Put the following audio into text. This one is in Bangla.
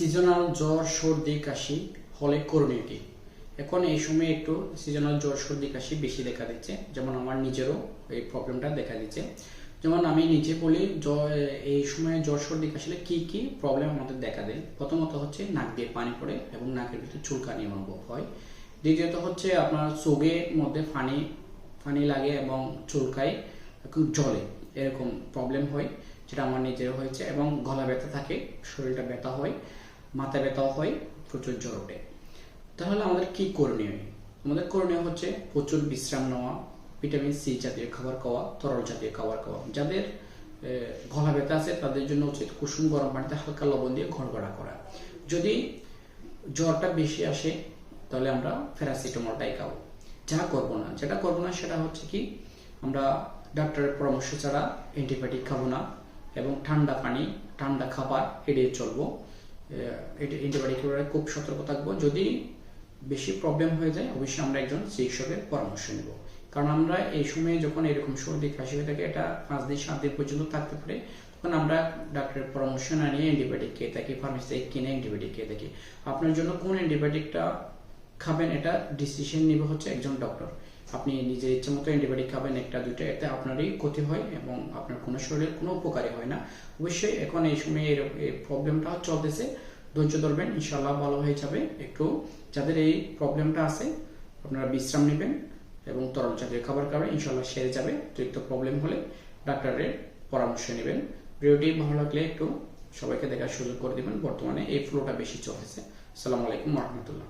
সিজনাল জ্বর সর্দি কাশি হলে করণীয় কি? এখন এই সময় একটু সিজনাল জ্বর সর্দি কাশি বেশি দেখা দিচ্ছে, যেমন আমার নিজেরও এই প্রবলেমটা দেখা দিচ্ছে। যেমন আমি নিজে বলি, এই সময় জ্বর সর্দি কাশিলে কি কি প্রবলেম আমাদের দেখা দেয়। প্রথমত হচ্ছে নাক দিয়ে পানি পড়ে এবং নাকের ভিতরে চুলকানি অনুভব হয়। দ্বিতীয়ত হচ্ছে আপনার চোখের মধ্যে পানি লাগে এবং চুলকায়, খুব জ্বলে, এরকম প্রবলেম হয়, যেটা আমার নিজেরও হয়েছে। এবং গলা ব্যথা থাকে, শরীরটা ব্যথা হয়, মাথা ব্যথাও হয়, প্রচুর জ্বর ওঠে। তাহলে আমাদের কি করণীয়? আমাদের করণীয় হচ্ছে প্রচুর বিশ্রাম নেওয়া, ভিটামিন সি জাতীয় খাবার খাওয়া, তরল জাতীয় খাবার খাওয়া। যাদের গলা ব্যথা আছে তাদের জন্য উচিত কুসুম গরম পানিতে হালকা লবণ দিয়ে ঘড়ঘড়া করা। যদি জ্বরটা বেশি আসে তাহলে আমরা প্যারাসিটামলটাই খাবো। যেটা করবো না সেটা হচ্ছে কি, আমরা ডাক্তারের পরামর্শ ছাড়া অ্যান্টিবায়োটিক খাবো না এবং ঠান্ডা পানি, ঠান্ডা খাবার এড়িয়ে চলবো। অ্যান্টিবায়োটিক খুব সতর্ক থাকবো। যদি বেশি প্রবলেম হয়ে যায় অবশ্যই আমরা একজন চিকিৎসকের পরামর্শ নেব, কারণ আমরা এই সময়ে যখন এরকম সর্দি কাশি হয়ে থাকে, এটা 5 দিন 7 দিন পর্যন্ত থাকতে পারে, তখন আমরা ডাক্তারের পরামর্শ না নিয়ে অ্যান্টিবায়োটিক খেয়ে থাকি, ফার্মেসি থেকে কিনে অ্যান্টিবায়োটিক খেয়ে থাকি। আপনার জন্য কোন অ্যান্টিবায়োটিকটা খাবেন এটা ডিসিশন নিবে হচ্ছে একজন ডক্টর। আপনি নিজের ইচ্ছা মতো অ্যান্টিবায়োটিক খাবেন একটা দুইটা, এতে আপনারই ক্ষতি হয় এবং আপনার কোনো শরীরের কোনো উপকারী হয় না। অবশ্যই এখন এই সময় এই প্রবলেমটা চলতেছে, ধৈর্য ধরবেন, ইনশাল্লাহ ভালো হয়ে যাবে। একটু যাদের এই প্রবলেমটা আছে আপনারা বিশ্রাম নেবেন এবং তরল জাতীয় খাবার খাবেন, ইনশাল্লাহ সেরে যাবে। অতিরিক্ত প্রবলেম হলে ডাক্তারের পরামর্শ নেবেন। ভিডিওটি ভালো লাগলে একটু সবাইকে দেখার সুযোগ করে দিবেন। বর্তমানে এই ফ্লোটা বেশি চলতেছে। আসসালামু আলাইকুম রহমতুল্লাহ।